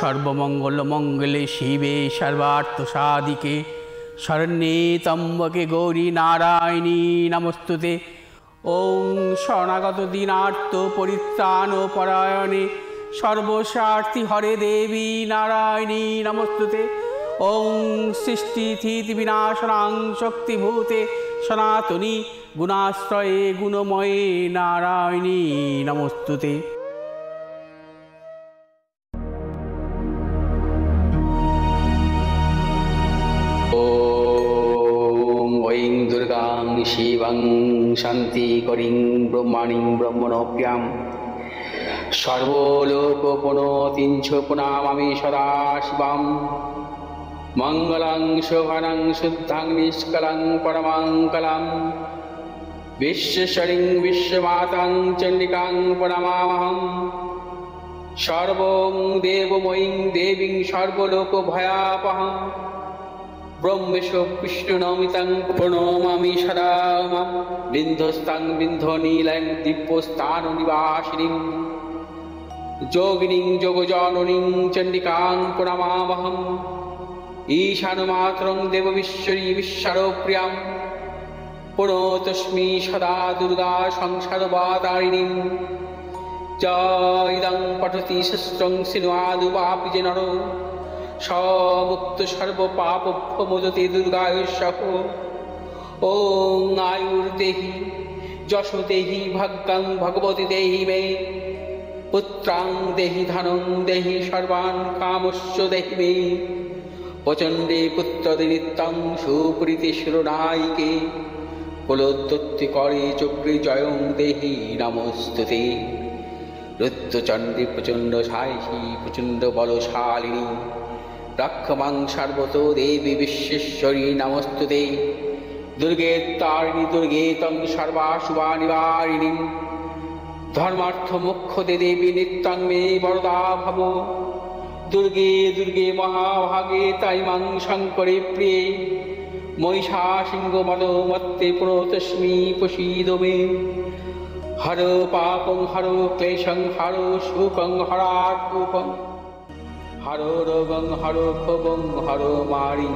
সর্বমঙ্গল মঙ্গলে শিবে সর্বার্থ সাধিকে শরণ্যে ত্র্যম্বকে গৌরী নারায়ণী নমস্তুতে। ওং শরণাগত দীনার্ত পরিত্রাণ পরায়ণে সর্বস্বার্থী হরে দেবী নারায়ণী নমস্তুতে। ওং সৃষ্টিস্থিতি বিনাশনাং শক্তিভূতে সনাতনী গুণাশ্রয়ে গুণময়ে নারায়ণী নমস্তুতে। ওং দুর্গাং শিবং শান্তিকরিং ব্রহ্মাণিং ব্রহ্মণপ্রিয়াং সর্বলোকপ্রণতিঞ্চ প্রণামামি সদা শিবাং। মঙ্গলং শোভনং শুদ্ধং নিষ্কলং পরমঙ্গলং বিশ্বশ্বরিং বিশ্বমাতাং চণ্ডিকাং প্রণমামহং। সর্বং দেবময়ীং দেবীং সর্বলোকভয়াপহং ব্রহ্মেশ বিষ্ণুনমিতং প্রণমামি সদা মাম। বিন্ধস্তাং বিন্ধনীলং দিব্যস্থাননিবাসিনীং যোগিনীং যোগজননীং চণ্ডিকাং প্রণমামহং। ঈশানমাতরং দেববিশ্বরী বিশ্বরপ্রিয়াং প্রণতস্মি সদা দুর্গা সংসারবাতারিণীং। ইদং পঠতি শস্ত্রং সিনুয়াদুবাপি যে নর সমুক্ত সর্বপাপভ্য মোদতে দুর্গায়ুঃসহ। ওং আয়ুর্দেহি যশো দেহি ভাগ্যং ভগবতী দেহি মে পুত্রাং দেহি ধনং দেহি সর্বান কামস্য দেহি মে প্রচণ্ডে পুত্রদে নিত্যং সুপ্রীতি শিরোনায়িকে কুলোদ্যুক্তি করে চক্রে জয়ং দেহি নমস্তুতে। রুদ্রচণ্ডী প্রচণ্ড সাহসী প্রচণ্ড বলশালিনী রক্ষমাং সর্বতো দেবী বিশ্বেশ্বরী নমস্তুতে। দুর্গে তারিণী দুর্গে তং সর্বাশুভা নিবারিণী ধর্মার্থ মোক্ষদে দেবী নিত্যং মে বরদা ভব। দুর্গে দুর্গে মহাভাগে তাই মাং শঙ্করে প্রিয়ে মহিষা সিংহ মদমত্তে প্রণতস্মি প্রসীদ মে। হর পাপং হর ক্লেশং হর সুখং হরার্কুপং হর রোগং হর ক্ষোভং হর মারি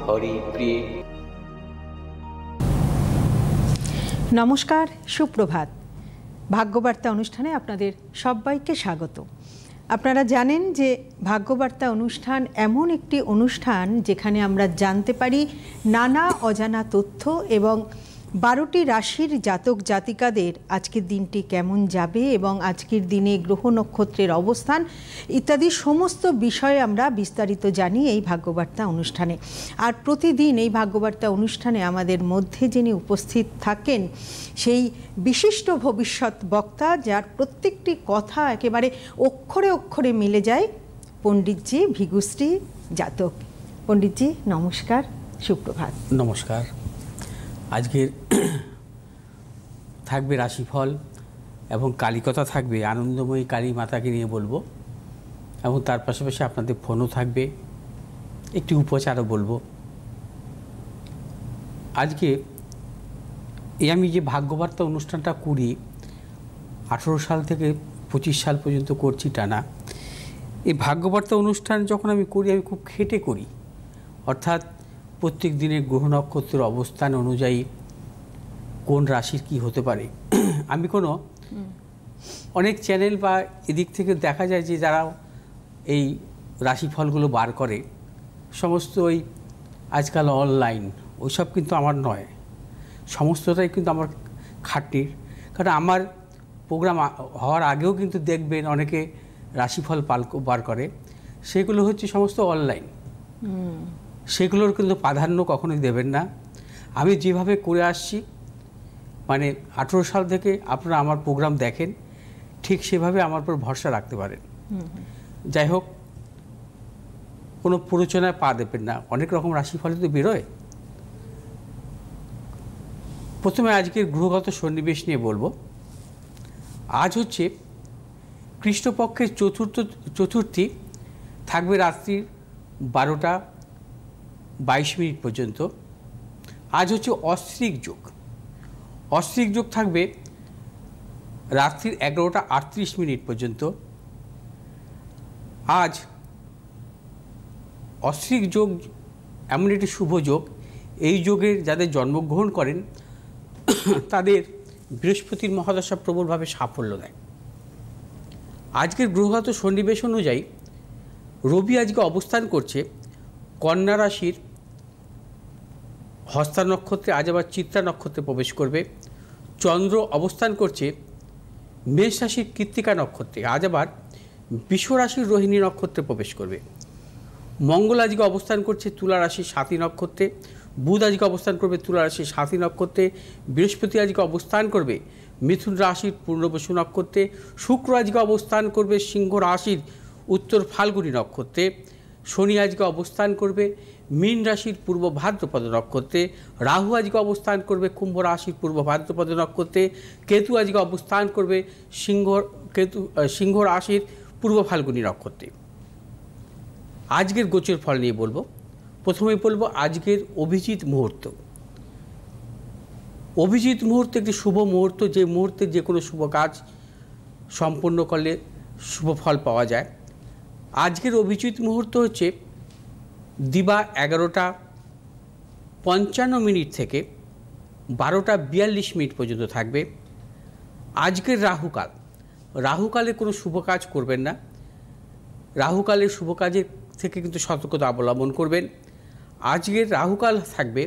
হরি প্রিয়ে। নমস্কার, সুপ্রভাত। ভাগ্যবার্তা অনুষ্ঠানে আপনাদের সবাইকে স্বাগত। আপনারা জানেন যে ভাগ্যবার্তা অনুষ্ঠান এমন একটি অনুষ্ঠান যেখানে আমরা জানতে পারি নানা অজানা তথ্য এবং 12টি রাশির জাতক জাতিকাদের আজকের দিনটি কেমন যাবে এবং আজকের দিনে গ্রহ নক্ষত্রের অবস্থান ইত্যাদি সমস্ত বিষয়ে আমরা বিস্তারিত জানি এই ভাগ্যবার্তা অনুষ্ঠানে। আর প্রতিদিন এই ভাগ্যবার্তা অনুষ্ঠানে আমাদের মধ্যে যিনি উপস্থিত থাকেন সেই বিশিষ্ট ভবিষ্যৎ বক্তা, যার প্রত্যেকটি কথা একেবারে অক্ষরে অক্ষরে মিলে যায়, পণ্ডিতজি ভিগুশ্রী জাতক। পণ্ডিতজি নমস্কার, সুপ্রভাত। নমস্কার। আজকের থাকবে রাশিফল এবং কালীকথা থাকবে, আনন্দময়ী কালী মাতাকে নিয়ে বলবো, এবং তার পাশাপাশি আপনাদের ফোনও থাকবে, একটি উপচারও বলবো। আজকে আমি যে ভাগ্যবার্তা অনুষ্ঠানটা করি 18 সাল থেকে 25 সাল পর্যন্ত করছি টানা। এই ভাগ্যবার্তা অনুষ্ঠান যখন আমি করি আমি খুব খেটে করি, অর্থাৎ প্রত্যেক দিনের গ্রহ নক্ষত্রের অবস্থান অনুযায়ী কোন রাশির কি হতে পারে। আমি কোনো অনেক চ্যানেল বা এদিক থেকে দেখা যায় যে যারা এই রাশিফলগুলো বার করে সমস্ত ওই আজকাল অনলাইন, ওইসব কিন্তু আমার নয়, সমস্তটাই কিন্তু আমার খাটনির। কারণ আমার প্রোগ্রাম হওয়ার আগেও কিন্তু দেখবেন অনেকে রাশিফল বার করে, সেগুলো হচ্ছে সমস্ত অনলাইন। সেগুলোর কিন্তু প্রাধান্য কখনোই দেবেন না। আমি যেভাবে করে আসছি, মানে 18 সাল থেকে আপনারা আমার প্রোগ্রাম দেখেন, ঠিক সেভাবে আমার উপর ভরসা রাখতে পারেন। যাই হোক, কোনো প্ররোচনায় পা দেবেন না, অনেক রকম রাশিফলই তো বেরোয়। প্রথমে আজকের গ্রহগত সন্নিবেশ নিয়ে বলবো। আজ হচ্ছে কৃষ্ণপক্ষের চতুর্থী, থাকবে রাত্রি 12টা 22 মিনিট পর্যন্ত। আজ হচ্ছে অস্ত্রিক যোগ। অস্ত্রিক যোগ থাকবে রাত্রির 11টা 38 মিনিট পর্যন্ত। আজ অশ্বিক যোগ এমন একটি শুভ যোগ, এই যোগের যাদের জন্মগ্রহণ করেন তাদের বৃহস্পতির মহাদশা প্রবলভাবে সাফল্য দেয়। আজকের গ্রহগত সন্নিবেশ অনুযায়ী রবি আজকে অবস্থান করছে কন্যা রাশির হস্তা নক্ষত্রে, আজ আবার চিত্রা নক্ষত্রে প্রবেশ করবে। চন্দ্র অবস্থান করছে মেষ রাশির কৃত্তিকা নক্ষত্রে, আজ আবার বৃষ রাশির রোহিণী নক্ষত্রে প্রবেশ করবে। মঙ্গল আজকে অবস্থান করছে তুলা রাশির স্বাতী নক্ষত্রে, বুধ আজকে অবস্থান করবে তুলা রাশির স্বাতী নক্ষত্রে, বৃহস্পতি আজকে অবস্থান করবে মিথুন রাশির পূর্ণবসু নক্ষত্রে, শুক্র আজকে অবস্থান করবে সিংহ রাশির উত্তর ফাল্গুনী নক্ষত্রে, শনি আজকে অবস্থান করবে মীন রাশির পূর্ব ভাদ্রপদ নক্ষত্রে, রাহু আজকে অবস্থান করবে কুম্ভ রাশির পূর্ব ভাদ্রপদ নক্ষত্রে, কেতু আজকে অবস্থান করবে সিংহ রাশির পূর্ব ফাল্গুনী নক্ষত্রে। আজকের গোচর ফল নিয়ে বলবো। প্রথমেই বলবো আজকের অভিজিৎ মুহূর্ত। অভিজিৎ মুহূর্ত একটি শুভ মুহূর্ত, যে মুহূর্তে যে কোনো শুভ কাজ সম্পন্ন করলে শুভ ফল পাওয়া যায়। আজকের অভিজিৎ মুহূর্ত হচ্ছে দিবা 11:55 থেকে 12:42 পর্যন্ত থাকবে। আজকের রাহুকাল, রাহুকালে কোনো শুভ কাজ করবেন না, রাহুকালের শুভ কাজের থেকে কিন্তু সতর্কতা অবলম্বন করবেন। আজকের রাহুকাল থাকবে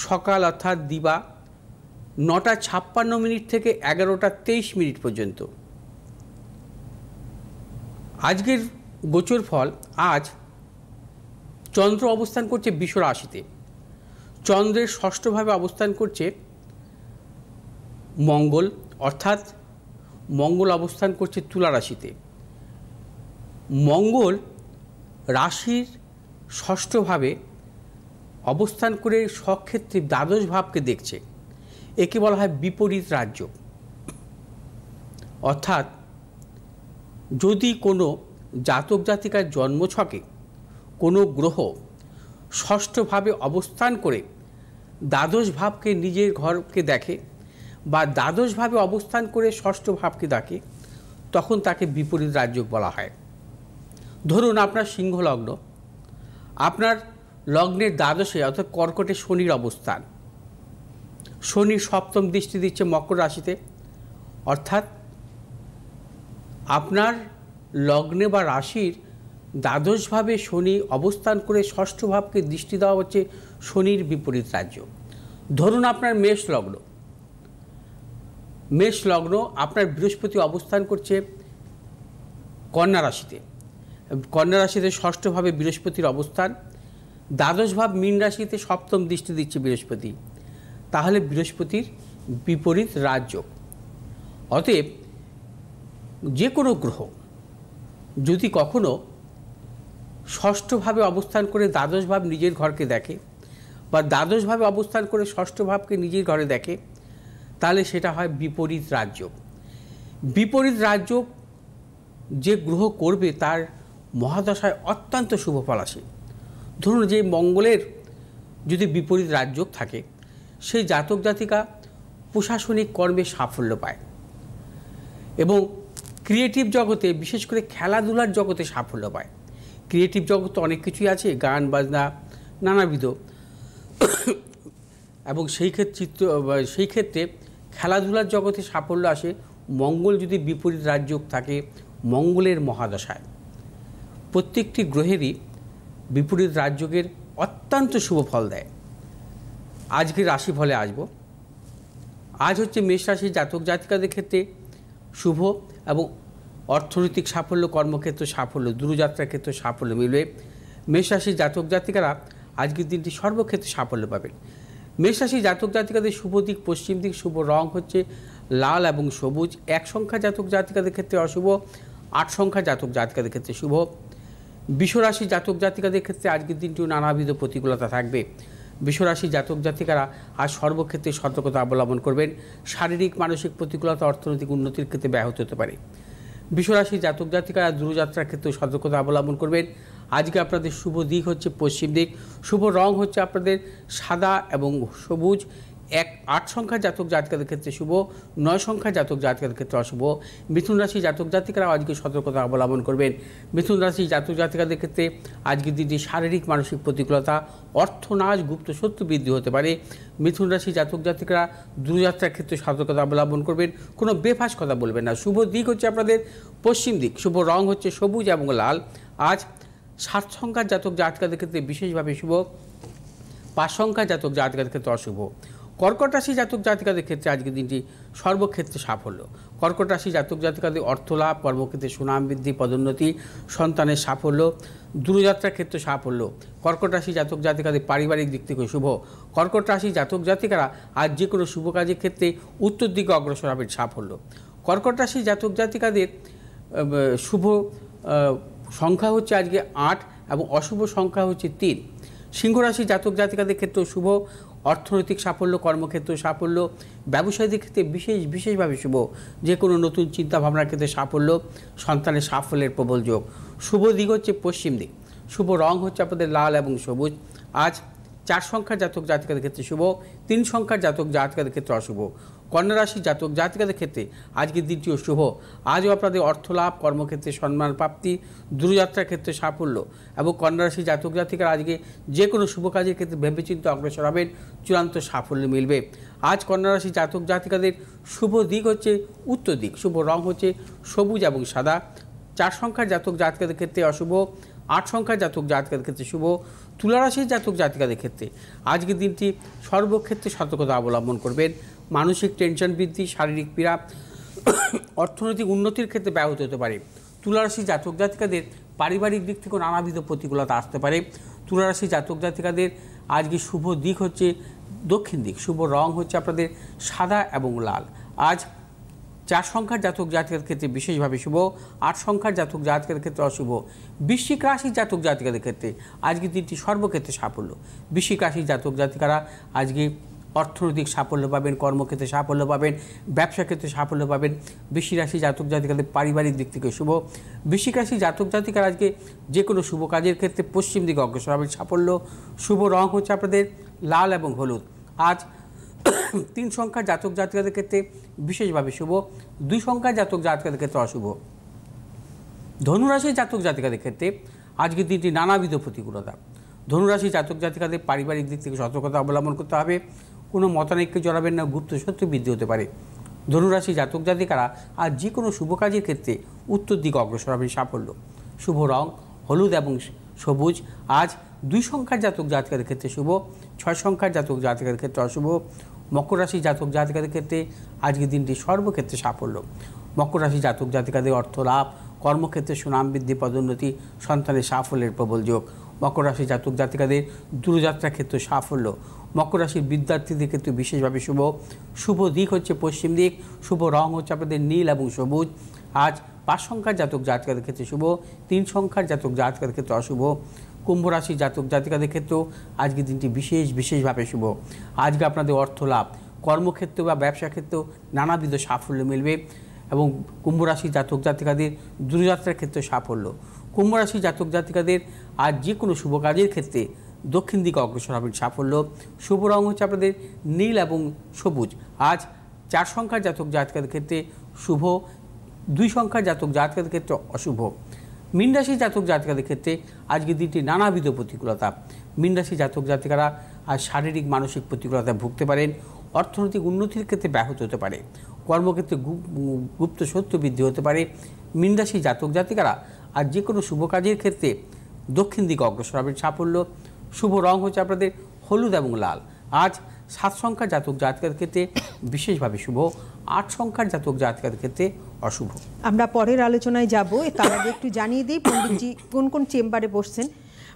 সকাল অর্থাৎ দিবা 9:56 থেকে 11:23 পর্যন্ত। আজকের গোচর ফল, আজ চন্দ্র অবস্থান করছে বৃষ রাশিতে, চন্দ্রের ষষ্ঠভাবে অবস্থান করছে মঙ্গল, অর্থাৎ মঙ্গল অবস্থান করছে তুলা রাশিতে। মঙ্গল রাশির ষষ্ঠভাবে অবস্থান করে স্বক্ষেত্রে দ্বাদশ ভাবকে দেখছে, একে বলা হয় বিপরীত রাজ্য। অর্থাৎ যদি কোনো জাতক জাতিকার জন্মছকে কোনো গ্রহ ষষ্ঠভাবে অবস্থান করে দ্বাদশ ভাবকে নিজের ঘরকে দেখে বা দ্বাদশভাবে অবস্থান করে ষষ্ঠ ভাবকে দেখে, তখন তাকে বিপরীত রাজ্য বলা হয়। ধরুন আপনার সিংহ লগ্ন, আপনার লগ্নের দ্বাদশে অর্থাৎ কর্কটে শনির অবস্থান, শনি সপ্তম দৃষ্টি দিচ্ছে মকর রাশিতে, অর্থাৎ আপনার লগ্নে বা রাশির দ্বাদশভাবে শনি অবস্থান করে ষষ্ঠ ভাবকে দৃষ্টি দেওয়া হচ্ছে শনির বিপরীত রাজ্য। ধরুন আপনার মেষ লগ্ন, মেষ লগ্ন আপনার বৃহস্পতি অবস্থান করছে কন্যা রাশিতে, কন্যা রাশিতে ষষ্ঠভাবে বৃহস্পতির অবস্থান, দ্বাদশ ভাব মীন রাশিতে সপ্তম দৃষ্টি দিচ্ছে বৃহস্পতি, তাহলে বৃহস্পতির বিপরীত রাজ্য। অতএব যে কোনো গ্রহ যদি কখনো ষষ্ঠভাবে অবস্থান করে দ্বাদশ ভাব নিজের ঘরকে দেখে বা দ্বাদশভাবে অবস্থান করে ষষ্ঠ ভাবকে নিজের ঘরে দেখে, তাহলে সেটা হয় বিপরীত রাজ্য। বিপরীত রাজ্য যে গ্রহ করবে তার মহাদশায় অত্যন্ত শুভ ফল আসে। ধরুন যে মঙ্গলের যদি বিপরীত রাজ্য থাকে, সেই জাতক জাতিকা প্রশাসনিক কর্মে সাফল্য পায় এবং ক্রিয়েটিভ জগতে, বিশেষ করে খেলাধুলার জগতে সাফল্য পায়। ক্রিয়েটিভ জগতে অনেক কিছুই আছে, গান বাজনা নানাবিধ, এবং সেই ক্ষেত্রে খেলাধুলার জগতে সাফল্য আসে মঙ্গল যদি বিপরীত রাজ্য থাকে মঙ্গলের মহাদশায়। প্রত্যেকটি গ্রহেরই বিপরীত রাজ্যের অত্যন্ত শুভ ফল দেয়। আজকে রাশিফলে আসব। আজ হচ্ছে মেষ রাশির জাতক জাতিকাদের ক্ষেত্রে শুভ এবং অর্থনৈতিক সাফল্য, কর্মক্ষেত্র সাফল্য, দূরযাত্রার ক্ষেত্রে সাফল্য মিলবে। মেষ রাশির জাতক জাতিকারা আজকের দিনটি সর্বক্ষেত্রে সাফল্য পাবেন। মেষ রাশির জাতক জাতিকাদের শুভ দিক পশ্চিম দিক, শুভ রং হচ্ছে লাল এবং সবুজ। 1 সংখ্যা জাতক জাতিকাদের ক্ষেত্রে অশুভ, 8 সংখ্যা জাতক জাতিকাদের ক্ষেত্রে শুভ। বৃষ রাশির জাতক জাতিকাদের ক্ষেত্রে আজকের দিনটিও নানাবিধ প্রতিকূলতা থাকবে। বৃষ রাশির জাতক জাতিকারা আজ সর্বক্ষেত্রে সতর্কতা অবলম্বন করবেন। শারীরিক মানসিক প্রতিকূলতা অর্থনৈতিক উন্নতির ক্ষেত্রে ব্যাহত হতে পারে। বৃষ রাশির জাতক জাতিকারা দূরযাত্রার ক্ষেত্রে সতর্কতা অবলম্বন করবেন। আজকে আপনাদের শুভ দিক হচ্ছে পশ্চিম দিক, শুভ রং হচ্ছে আপনাদের সাদা এবং সবুজ। 8 সংখ্যার জাতক জাতিকাদের ক্ষেত্রে শুভ, 9 সংখ্যার জাতক জাতিকাদের ক্ষেত্রে অশুভ। মিথুন রাশি জাতক জাতিকারা আজকে সতর্কতা অবলম্বন করবেন। মিথুন রাশি জাতক জাতিকাদের ক্ষেত্রে আজকের দিনটি শারীরিক মানসিক প্রতিকূলতা, অর্থনাশ, গুপ্ত শত্রু বৃদ্ধি হতে পারে। মিথুন রাশি জাতক জাতিকারা দূরযাত্রার ক্ষেত্রে সতর্কতা অবলম্বন করবেন, কোনো বেফাস কথা বলবেন না। শুভ দিক হচ্ছে আপনাদের পশ্চিম দিক, শুভ রং হচ্ছে সবুজ এবং লাল। আজ 7 সংখ্যার জাতক জাতিকাদের ক্ষেত্রে বিশেষভাবে শুভ, 5 সংখ্যার জাতক জাতিকাদের ক্ষেত্রে অশুভ। কর্কট রাশি জাতক জাতিকাদের ক্ষেত্রে আজকের দিনটি সর্বক্ষেত্রে সাফল্য। কর্কট রাশি জাতক জাতিকাদের অর্থলাভ, কর্মক্ষেত্রে সুনাম বৃদ্ধি, পদোন্নতি, সন্তানের সাফল্য, দূরযাত্রার ক্ষেত্রে সাফল্য। কর্কট রাশি জাতক জাতিকাদের পারিবারিক দিক থেকে শুভ। কর্কট রাশি জাতক জাতিকারা আজ যে কোনো শুভ কাজের ক্ষেত্রে উত্তর দিকে অগ্রসর হবেন, সাফল্য। কর্কট রাশি জাতক জাতিকাদের শুভ সংখ্যা হচ্ছে আজকে 8 এবং অশুভ সংখ্যা হচ্ছে 3। সিংহ রাশি জাতক জাতিকাদের ক্ষেত্রে শুভ, অর্থনৈতিক সাফল্য, কর্মক্ষেত্র সাফল্য, ব্যবসায়ীদের ক্ষেত্রে বিশেষভাবে শুভ, যে কোনো নতুন চিন্তাভাবনার ক্ষেত্রে সাফল্য, সন্তানের সাফল্যের প্রবল যোগ। শুভ দিক হচ্ছে পশ্চিম দিক, শুভ রং হচ্ছে আপনাদের লাল এবং সবুজ। আজ 4 সংখ্যার জাতক জাতিকাদের ক্ষেত্রে শুভ, 3 সংখ্যার জাতক জাতিকাদের ক্ষেত্রে অশুভ। কন্যা রাশি জাতক জাতিকাদের ক্ষেত্রে আজকের দিনটিও শুভ। আজও আপনাদের অর্থলাভ, কর্মক্ষেত্রে সম্মান প্রাপ্তি, দূরযাত্রার ক্ষেত্রে সাফল্য এবং কন্যা রাশি জাতক জাতিকারা আজকে যে কোনো শুভ কাজের ক্ষেত্রে ভেবেচিন্তে অগ্রসর হবেন, চূড়ান্ত সাফল্য মিলবে। আজ কন্যা রাশি জাতক জাতিকাদের শুভ দিক হচ্ছে উত্তর দিক, শুভ রং হচ্ছে সবুজ এবং সাদা। 4 সংখ্যার জাতক জাতিকাদের ক্ষেত্রে অশুভ, 8 সংখ্যার জাতক জাতিকাদের ক্ষেত্রে শুভ। তুলা রাশির জাতক জাতিকাদের ক্ষেত্রে আজকের দিনটি সর্বক্ষেত্রে সতর্কতা অবলম্বন করবেন। মানসিক টেনশন বৃদ্ধি, শারীরিক পীড়া, অর্থনৈতিক উন্নতির ক্ষেত্রে ব্যাহত হতে পারে। তুলা রাশির জাতক জাতিকাদের পারিবারিক দিক থেকে নানাবিধ প্রতিকূলতা আসতে পারে। তুলা রাশির জাতক জাতিকাদের আজকে শুভ দিক হচ্ছে দক্ষিণ দিক, শুভ রং হচ্ছে আপনাদের সাদা এবং লাল। আজ 4 সংখ্যার জাতক জাতিকাদের ক্ষেত্রে বিশেষভাবে শুভ, 8 সংখ্যার জাতক জাতিকাদের ক্ষেত্রে অশুভ। বৃশ্চিক রাশির জাতক জাতিকাদের ক্ষেত্রে আজকে দিনটি সর্বক্ষেত্রে সাফল্য। বৃশ্চিক রাশির জাতক জাতিকারা আজকে অর্থনৈতিক সাফল্য পাবেন, কর্মক্ষেত্রে সাফল্য পাবেন, ব্যবসা ক্ষেত্রে সাফল্য পাবেন। বৃশ্চিক রাশি জাতক জাতিকাদের পারিবারিক দিক থেকে শুভ। বৃশ্চিক রাশি জাতক জাতিকারা আজকে যে কোনো শুভ কাজের ক্ষেত্রে পশ্চিম দিকে অগ্রসর হবেন, সাফল্য। শুভ রং হচ্ছে আপনাদের লাল এবং হলুদ। আজ 3 সংখ্যার জাতক জাতিকাদের ক্ষেত্রে বিশেষভাবে শুভ, 2 সংখ্যার জাতক জাতিকাদের ক্ষেত্রে অশুভ। ধনুরাশির জাতক জাতিকাদের ক্ষেত্রে আজকের দিনটি নানাবিধ প্রতিকূলতা। ধনুরাশি জাতক জাতিকাদের পারিবারিক দিক থেকে সতর্কতা অবলম্বন করতে হবে, কোনো মতানৈক্যে জড়াবেন না, গুপ্ত শত্রু বৃদ্ধি হতে পারে। ধনুরাশি জাতক জাতিকারা আজ যে কোনো শুভ কাজের ক্ষেত্রে উত্তর দিকে অগ্রসর হবেন, সাফল্য। শুভ রং হলুদ এবং সবুজ। আজ 2 সংখ্যার জাতক জাতিকাদের ক্ষেত্রে শুভ, 6 সংখ্যার জাতক জাতিকাদের ক্ষেত্রে অশুভ। মকর রাশি জাতক জাতিকাদের ক্ষেত্রে আজকের দিনটি সর্বক্ষেত্রে সাফল্য। মকর রাশি জাতক জাতিকাদের অর্থ লাভ, কর্মক্ষেত্রে সুনাম বৃদ্ধি, পদোন্নতি, সন্তানের সাফল্যের প্রবল যোগ। মকর রাশি জাতক জাতিকাদের দূরযাত্রার ক্ষেত্রে সাফল্য। মকর রাশির বিদ্যার্থীদের ক্ষেত্রে বিশেষভাবে শুভ। শুভ দিক হচ্ছে পশ্চিম দিক, শুভ রং হচ্ছে আপনাদের নীল এবং সবুজ। আজ 5 সংখ্যার জাতক জাতিকাদের ক্ষেত্রে শুভ, 3 সংখ্যার জাতক জাতিকাদের ক্ষেত্রে অশুভ। কুম্ভ রাশি জাতক জাতিকাদের ক্ষেত্রেও আজকের দিনটি বিশেষভাবে শুভ। আজকে আপনাদের অর্থ লাভ, কর্মক্ষেত্রে বা ব্যবসা ক্ষেত্রেও নানাবিধ সাফল্য মিলবে এবং কুম্ভ রাশি জাতক জাতিকাদের দূরযাত্রার ক্ষেত্রে সাফল্য। কুম্ভ রাশি জাতক জাতিকাদের আজ যে কোনো শুভ কাজের ক্ষেত্রে দক্ষিণ দিকে অগ্রসর হবেন, সাফল্য। শুভ রং হচ্ছে আপনাদের নীল এবং সবুজ। আজ 4 সংখ্যার জাতক জাতিকাদের ক্ষেত্রে শুভ, 2 সংখ্যার জাতক জাতিকাদের ক্ষেত্রে অশুভ। মীন রাশি জাতক জাতিকাদের ক্ষেত্রে আজকের দিনটি নানাবিধ প্রতিকূলতা। মীন রাশি জাতক জাতিকারা আজ শারীরিক মানসিক প্রতিকূলতায় ভুগতে পারেন, অর্থনৈতিক উন্নতির ক্ষেত্রে ব্যাহত হতে পারে, কর্মক্ষেত্রে গুপ্ত শত্রু বৃদ্ধি হতে পারে। মীন রাশি জাতক জাতিকারা আজ যে কোনো শুভ কাজের ক্ষেত্রে দক্ষিণ দিকে অগ্রসর হবেন, সাফল্য। শুভ রং হচ্ছে আপনাদের হলুদ এবং লাল। আজ 7 সংখ্যার জাতক জাতিকাদের ক্ষেত্রে বিশেষভাবে শুভ, 8 সংখ্যার জাতক জাতিকাদের ক্ষেত্রে অশুভ। আমরা পরের আলোচনায় যাব, তার আগে একটু জানিয়ে দিই পণ্ডিতজি কোন কোন চেম্বারে বসছেন।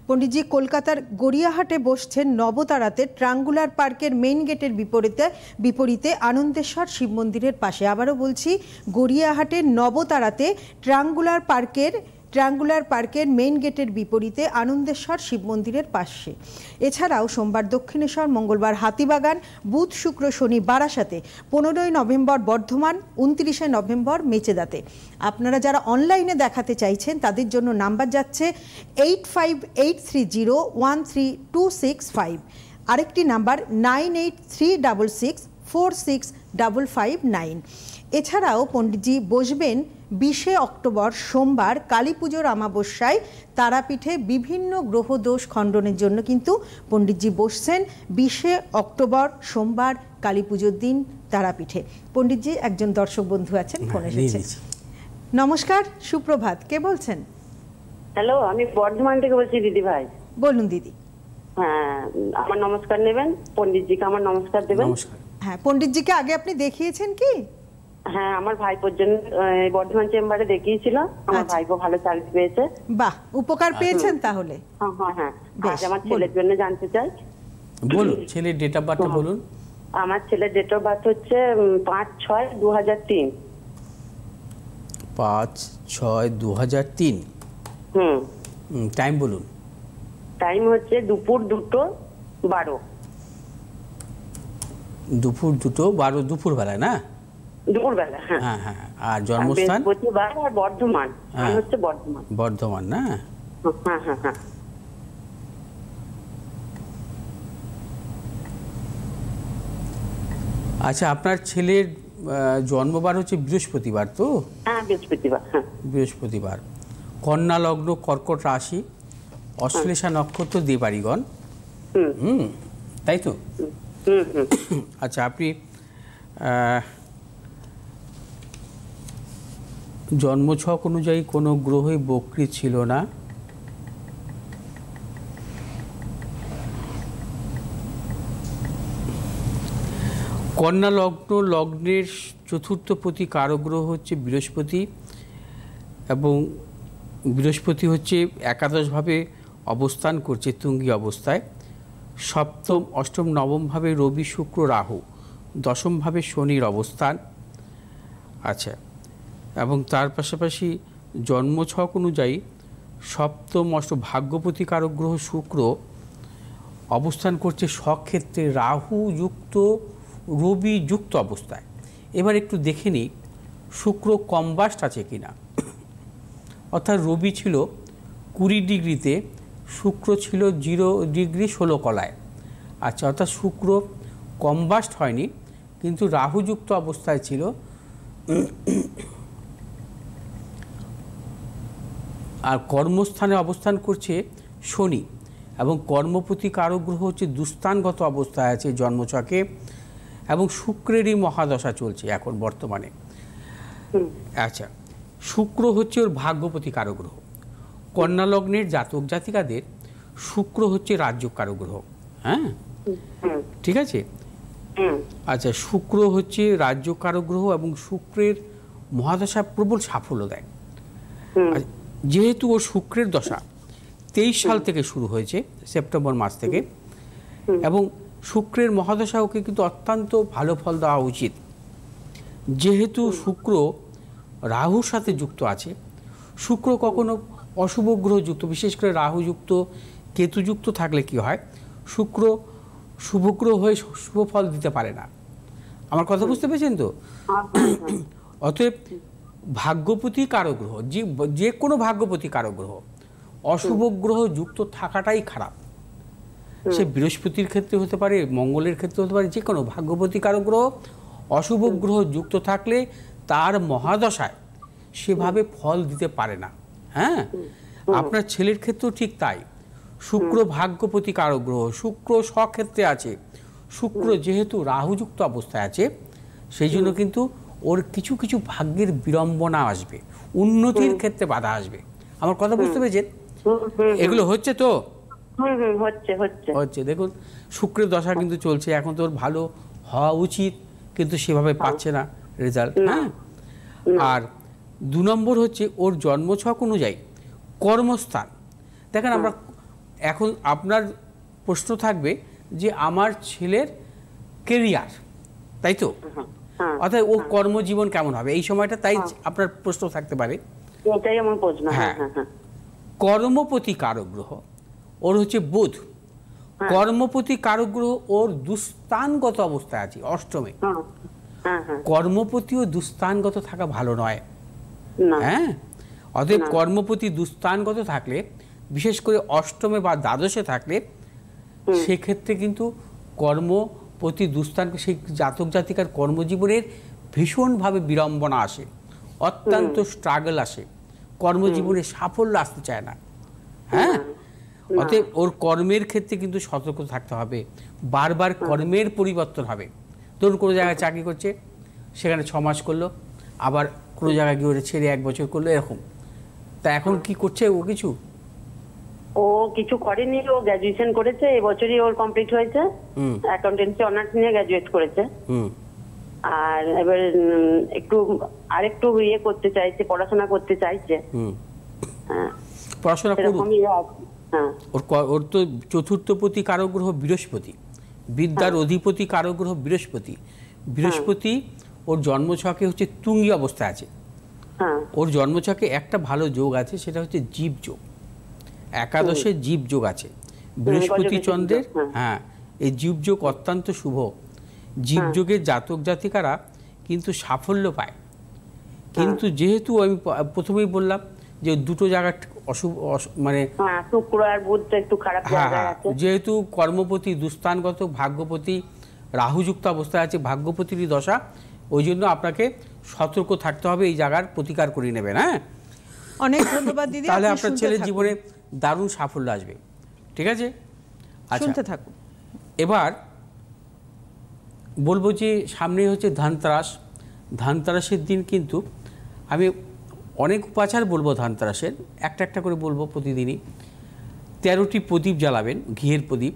পণ্ডিতজি কলকাতার গড়িয়াহাটে বসছেন নবতারাতে, ট্রাঙ্গুলার পার্কের মেইন গেটের বিপরীতে আনন্দেশ্বর শিব মন্দিরের পাশে। আবারও বলছি, গড়িয়াহাটের নবতারাতে ট্রাঙ্গুলার পার্কের মেইন গেটের বিপরীতে আনন্দেশ্বর শিব মন্দিরের পাশে। এছাড়াও সোমবার দক্ষিণেশ্বর, মঙ্গলবার হাতিবাগান, বুধ শুক্র শনি বারাসাতে, 15ই নভেম্বর বর্ধমান, 29শে নভেম্বর মেচেদাতে। আপনারা যারা অনলাইনে দেখাতে চাইছেন তাদের জন্য নাম্বার যাচ্ছে 8583013265। আরেকটি নাম্বার 9836646559। এছাড়াও পণ্ডিতজি বসবেন 20শে অক্টোবর সোমবার কালী পুজোর অমাবস্যায় তারাপীঠে বিভিন্ন গ্রহদোষ খণ্ডনের জন্য কিন্তু পণ্ডিতজি বসছেন 20শে অক্টোবর সোমবার কালী পুজোর দিন তারাপীঠে। পণ্ডিতজি একজন দর্শক বন্ধু আছেন, ফোন এসেছে। নমস্কার, সুপ্রভাত, কে বলছেন? হ্যালো, আমি বর্ধমান থেকে বলছি দিদি ভাই। বলুন দিদি। হ্যাঁ, আমার নমস্কার নেবেন, পণ্ডিতজিকে আমার নমস্কার দেবেন। হ্যাঁ, পণ্ডিতজিকে আগে আপনি দেখিয়েছেন কি? হ্যাঁ, আমার ভাই পর্যন্ত বর্ধমান চেম্বারে দেখিয়েছিল, আমার ভাইপো ভালো চাকরি পেয়েছে। বাহ, উপকার পেয়েছেন তাহলে। হ্যাঁ হ্যাঁ হ্যাঁ, আজ আমার ছেলের জন্য জানতে চাই। বলুন, ছেলের ডেট অফ বার্থ বলুন। আমার ছেলের ডেট অফ বার্থ হচ্ছে 5/6/2003। 5/6/2003। টাইম বলুন। টাইম হচ্ছে দুপুর 2:12। দুপুর 2:12 দুপুর বেলায় না? দুপুরবেলা। হ্যাঁ হ্যাঁ হ্যাঁ। আর জন্মস্থান? বৃহস্পতিবার আর বর্ধমান। হচ্ছে বর্ধমান। বর্ধমান না? হ্যাঁ হ্যাঁ হ্যাঁ। আচ্ছা, আপনার ছেলের জন্মবার হচ্ছে বৃহস্পতিবার তো? হ্যাঁ, বৃহস্পতিবার। হ্যাঁ, বৃহস্পতিবার। কন্যা লগ্ন, কর্কট রাশি, অশ্লেষা নক্ষত্র, দেবাড়িগণ। তাই তো? আচ্ছা, আপনি জন্মছক অনুযায়ী কোনো গ্রহই বক্রী ছিল না। কন্যা লগ্ন, লগ্নের চতুর্থপতি কারক গ্রহ হচ্ছে বৃহস্পতি, এবং বৃহস্পতি হচ্ছে একাদশভাবে অবস্থান করছে তুঙ্গি অবস্থায়। সপ্তম, অষ্টম, নবমভাবে রবি, শুক্র, রাহু, দশমভাবে শনির অবস্থান। আচ্ছা, এবং তার পাশাপাশি জন্মছক অনুযায়ী সপ্তম, অষ্টম ভাগ্যপতি কারক গ্রহ শুক্র অবস্থান করছে স্বক্ষেত্রে রাহু যুক্ত রবি যুক্ত অবস্থায়। এবার একটু দেখে নিই শুক্র কম্বাস্ট আছে কিনা। অর্থাৎ রবি ছিল 20 ডিগ্রিতে, শুক্র ছিল 0 ডিগ্রি 16 কলায়। আচ্ছা, অর্থাৎ শুক্র কম্বাস্ট হয়নি, কিন্তু রাহুযুক্ত অবস্থায় ছিল। আর কর্মস্থানে অবস্থান করছে শনি, এবং কর্মপতি কারক গ্রহ হচ্ছে দুস্থানগত অবস্থায় আছে জন্মছকে, এবং শুক্রেরই মহাদশা চলছে এখন বর্তমানে। আচ্ছা, শুক্র হচ্ছে ওর ভাগ্যপতি কারক গ্রহ। কন্যা লগ্নের জাতক জাতিকাদের শুক্র হচ্ছে রাজ্য কারক গ্রহ। হ্যাঁ, ঠিক আছে। আচ্ছা, শুক্র হচ্ছে রাজ্য কারক গ্রহ, এবং শুক্রের মহাদশা প্রবল সাফল্য দেয়। যেহেতু ও শুক্রের দশা 23 সাল থেকে শুরু হয়েছে, সেপ্টেম্বর মাস থেকে, এবং শুক্রের মহাদশা ওকে কিন্তু অত্যন্ত ভালো ফল দেওয়া উচিত। যেহেতু শুক্র রাহুর সাথে যুক্ত আছে, শুক্র কখনো অশুভ গ্রহ যুক্ত, বিশেষ করে রাহুযুক্ত কেতুযুক্ত থাকলে কি হয়, শুক্র শুভগ্রহ হয়ে শুভ ফল দিতে পারে না। আমার কথা বুঝতে পেরেছেন তো? অতএব ভাগ্যপতি কারক গ্রহ, যে কোনো ভাগ্যপতি কারক গ্রহ অশুভ গ্রহ যুক্ত থাকাটাই খারাপ। সে বৃহস্পতির ক্ষেত্রে হতে পারে, মঙ্গলের ক্ষেত্রে হতে পারে, যে কোনো ভাগ্যপতি কারক গ্রহ অশুভ গ্রহ যুক্ত থাকলে তার মহাদশায় সেভাবে ফল দিতে পারে না। হ্যাঁ, আপনার ছেলের ক্ষেত্রেও ঠিক তাই। শুক্র ভাগ্যপতি কারক গ্রহ, শুক্র স্বক্ষেত্রে আছে, শুক্র যেহেতু রাহুযুক্ত অবস্থায় আছে, সেই জন্য কিন্তু ওর কিছু কিছু ভাগ্যের বিড়ম্বনা আসবে, উন্নতির ক্ষেত্রে বাধা আসবে। আমার কথা বুঝতে পেরেছেন? এগুলো হচ্ছে তো? হচ্ছে। দেখুন, শুক্রের দশা কিন্তু চলছে এখন, তো ওর ভালো হওয়া উচিত, কিন্তু সেভাবে পাচ্ছে না রেজাল্ট। হ্যাঁ, আর 2 নম্বর হচ্ছে ওর জন্মছক অনুযায়ী কর্মস্থান। দেখেন, আমরা এখন আপনার প্রশ্ন থাকবে যে আমার ছেলের কেরিয়ার, তাই তো? অর্থাৎ ও কর্মজীবন কেমন হবে এই সময়টা, তাই আপনার প্রশ্ন থাকতে পারে। হ্যাঁ, কর্মপতি কারক গ্রহ ওর হচ্ছে বুধ। কর্মপতি কারক গ্রহ ওর দুস্থানগত অবস্থায় আছে অষ্টমে। কর্মপতি ও দুস্থানগত থাকা ভালো নয়। হ্যাঁ, অতএব কর্মপতি দুস্থানগত থাকলে, বিশেষ করে অষ্টমে বা দ্বাদশে থাকলে, সেক্ষেত্রে কিন্তু কর্ম প্রতি দুস্থান, সেই জাতক জাতিকার কর্মজীবনের ভীষণভাবে বিড়ম্বনা আসে, অত্যন্ত স্ট্রাগল আসে, কর্মজীবনে সাফল্য আসতে চায় না। হ্যাঁ, অতএব ওর কর্মের ক্ষেত্রে কিন্তু সতর্ক থাকতে হবে, বারবার কর্মের পরিবর্তন হবে। ধরুন কোনো জায়গায় চাকরি করছে, সেখানে 6 মাস করলো, আবার কোনো জায়গায় গিয়ে ওটা ছেড়ে 1 বছর করলো, এরকম। তা এখন কি করছে ও? ও কিছু করেনি, ও গ্র্যাজুয়েশন করেছে, এবছরই ওর কমপ্লিট হয়েছে, অ্যাকাউন্টেন্সি অনার্স নিয়ে গ্র্যাজুয়েট করেছে। আর এবার আরেকটু ইয়ে করতে চাইছে, পড়াশোনা করতে চাইছে। পড়াশোনা করুক। ওর তো চতুর্থপতি কারক গ্রহ বৃহস্পতি, বিদ্যার অধিপতি কারক গ্রহ বৃহস্পতি। বৃহস্পতি ওর জন্মছকে হচ্ছে তুঙ্গি অবস্থায় আছে। ওর জন্মছকে একটা ভালো যোগ আছে, সেটা হচ্ছে জীব যোগ, একাদশের জীব যোগ আছে বৃহস্পতি চন্দ্রের। হ্যাঁ, এই জীব যোগ অত্যন্ত শুভ। জীব যোগের জাতক জাতিকারা কিন্তু সাফল্য পায়, কিন্তু যেহেতু আমি প্রথমেই বললাম যে দুটো জায়গা অশুভ, মানে শুক্র আর বুধ একটু খারাপ জায়গায় আছে। যেহেতু কর্মপতি দুস্থানগত, ভাগ্যপতি রাহুযুক্ত অবস্থায় আছে, ভাগ্যপতিরই দশা, ওই জন্য আপনাকে সতর্ক থাকতে হবে, এই জায়গার প্রতিকার করে নেবেন। হ্যাঁ, অনেক ধন্যবাদ দিদি। তাহলে আপনার ছেলের জীবনে দারুণ সাফল্য আসবে। ঠিক আছে, শুনতে থাকুন। এবার বলবো যে সামনে হচ্ছে ধানতেরাস। ধানতেরাসের দিন কিন্তু আমি অনেক উপাচার বলবো, ধানতেরাসের একটা একটা করে বলবো প্রতিদিনই। 13টি প্রদীপ জ্বালাবেন, ঘিয়ের প্রদীপ,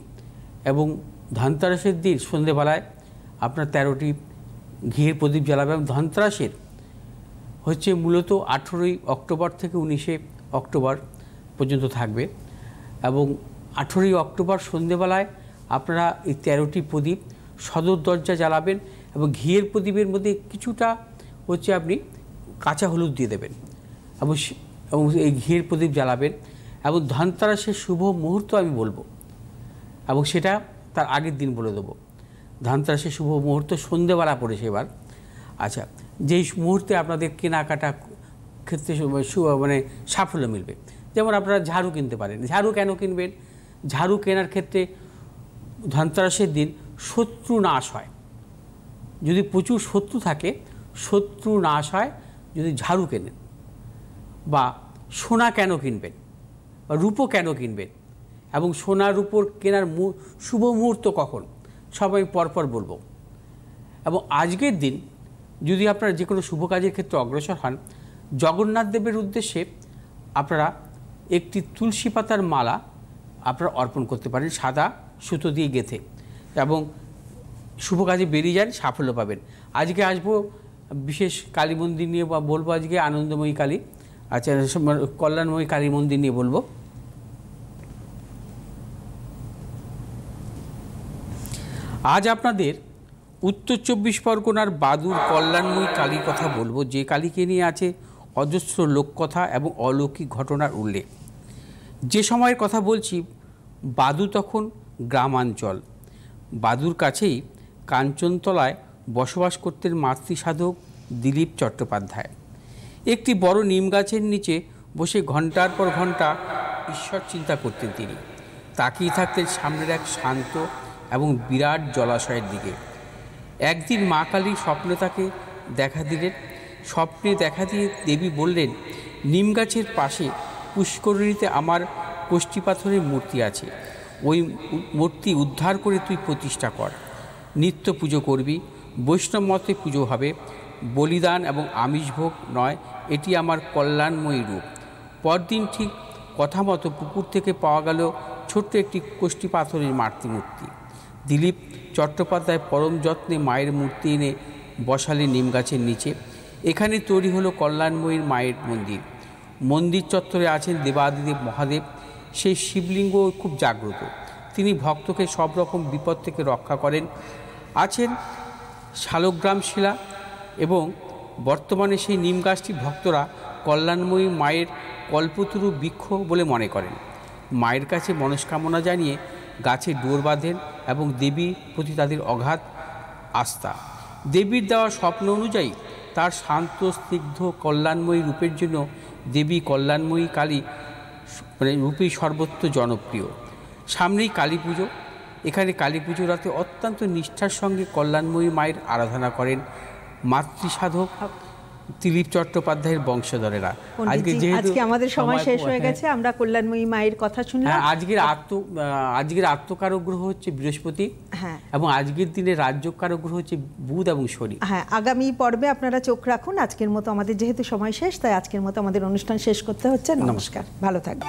এবং ধানতেরাসের দিন সন্ধেবেলায় আপনার 13টি ঘিয়ের প্রদীপ জ্বালাবেন। ধানতেরাসের হচ্ছে মূলত 18ই অক্টোবর থেকে 19শে অক্টোবর পর্যন্ত থাকবে, এবং 18ই অক্টোবর সন্ধেবেলায় আপনারা এই 13টি প্রদীপ সদর দরজা জ্বালাবেন, এবং ঘিয়ের প্রদীপের মধ্যে কিছুটা হচ্ছে আপনি কাঁচা হলুদ দিয়ে দেবেন, এবং এই ঘিয়ের প্রদীপ জ্বালাবেন। এবং ধানতেরাসের শুভ মুহূর্ত আমি বলবো, এবং সেটা তার আগের দিন বলে দেবো। ধানতেরাসের শুভ মুহূর্ত সন্ধেবেলা পড়েছে এবার। আচ্ছা, যেই মুহূর্তে আপনাদের কেনাকাটা ক্ষেত্রে মানে সাফল্য মিলবে, যেমন আপনারা ঝাড়ু কিনতে পারেন। ঝাড়ু কেন কিনবেন? ঝাড়ু কেনার ক্ষেত্রে ধানতেরাসের দিন শত্রু নাশ হয়। যদি প্রচুর শত্রু থাকে, শত্রু নাশ হয় যদি ঝাড়ু কেনেন। বা সোনা কেন কিনবেন, বা রূপো কেন কিনবেন, এবং সোনা রূপোর কেনার শুভ মুহূর্ত কখন, সব আমি পরপর বলবো। এবং আজকের দিন যদি আপনারা যে কোনো শুভ কাজের ক্ষেত্রে অগ্রসর হন, জগন্নাথ দেবের উদ্দেশ্যে আপনারা একটি তুলসী পাতার মালা আপনারা অর্পণ করতে পারেন, সাদা সুতো দিয়ে গেঁথে, এবং শুভ কাজে বেরিয়ে যান, সাফল্য পাবেন। আজকে আসবো বিশেষ কালী মন্দির নিয়ে, বা বলবো আজকে আনন্দময়ী কালী, আচ্ছা কল্যাণময়ী কালী মন্দির নিয়ে বলবো। আজ আপনাদের উত্তর 24 পরগনার বাদুর কল্যাণময়ী কালীর কথা বলবো, যে কালীকে নিয়ে আছে অজস্র লোককথা এবং অলৌকিক ঘটনার উল্লেখ। যে সময়ের কথা বলছি, বাদু তখন গ্রামাঞ্চল। বাদুর কাছেই কাঞ্চনতলায় বসবাস করতেন মাতৃসাধক দিলীপ চট্টোপাধ্যায়। একটি বড় নিম গাছের নিচে বসে ঘন্টার পর ঘন্টা ঈশ্বর চিন্তা করতেন তিনি। তাকিয়ে থাকতেন সামনের এক শান্ত এবং বিরাট জলাশয়ের দিকে। একদিন মা কালী স্বপ্নে তাকে দেখা দিলেন। স্বপ্নে দেখা দিয়ে দেবী বললেন, নিম গাছের পাশে পুষ্করিণীতে আমার কোষ্ঠী পাথরের মূর্তি আছে, ওই মূর্তি উদ্ধার করে তুই প্রতিষ্ঠা কর। নিত্য পুজো করবি, বৈষ্ণব মতে পুজো হবে, বলিদান এবং আমিষভোগ নয়, এটি আমার কল্যাণময়ী রূপ। পরদিন ঠিক কথা মতো পুকুর থেকে পাওয়া গেল ছোট্ট একটি কোষ্ঠী পাথরের মূর্তি। দিলীপ চট্টোপাধ্যায় পরম যত্নে মায়ের মূর্তি এনে বসালেন নিম গাছের নিচে। এখানে তৈরি হলো কল্যাণময়ীর মায়ের মন্দির। মন্দির চত্বরে আছেন দেবাদিদেব মহাদেব। সেই শিবলিঙ্গ খুব জাগ্রত, তিনি ভক্তকে সব রকম বিপদ থেকে রক্ষা করেন। আছেন শালগ্রাম শিলা, এবং বর্তমানে সেই নিম গাছটি ভক্তরা কল্যাণময়ী মায়ের কল্পতরু বৃক্ষ বলে মনে করেন। মায়ের কাছে মনস্কামনা জানিয়ে গাছে ডোর বাঁধেন, এবং দেবীর প্রতি তাদের অগাধ আস্থা। দেবীর দেওয়া স্বপ্ন অনুযায়ী তার শান্ত স্নিগ্ধ কল্যাণময়ী রূপের জন্য দেবী কল্যাণময়ী কালী রূপেই সর্বত্র জনপ্রিয়। সামনেই কালী পুজো, এখানে কালী পুজোর রাতে অত্যন্ত নিষ্ঠার সঙ্গে কল্যাণময়ী মায়ের আরাধনা করেন মাতৃসাধক দিলীপ চট্টোপাধ্যায়ের বংশধরেরা। আজকে আমাদের সময় শেষ হয়ে গেছে, আমরা কল্যাণময়ী মায়ের কথা শুনলাম। আজকের আত্মকারক গ্রহ হচ্ছে বৃহস্পতি, এবং আজকের দিনে রাজ্যকারক গ্রহ হচ্ছে বুধ এবং শনি। হ্যাঁ, আগামী পর্বে আপনারা চোখ রাখুন। আজকের মতো আমাদের যেহেতু সময় শেষ, তাই আজকের মতো আমাদের অনুষ্ঠান শেষ করতে হচ্ছে। নমস্কার, ভালো থাকবেন।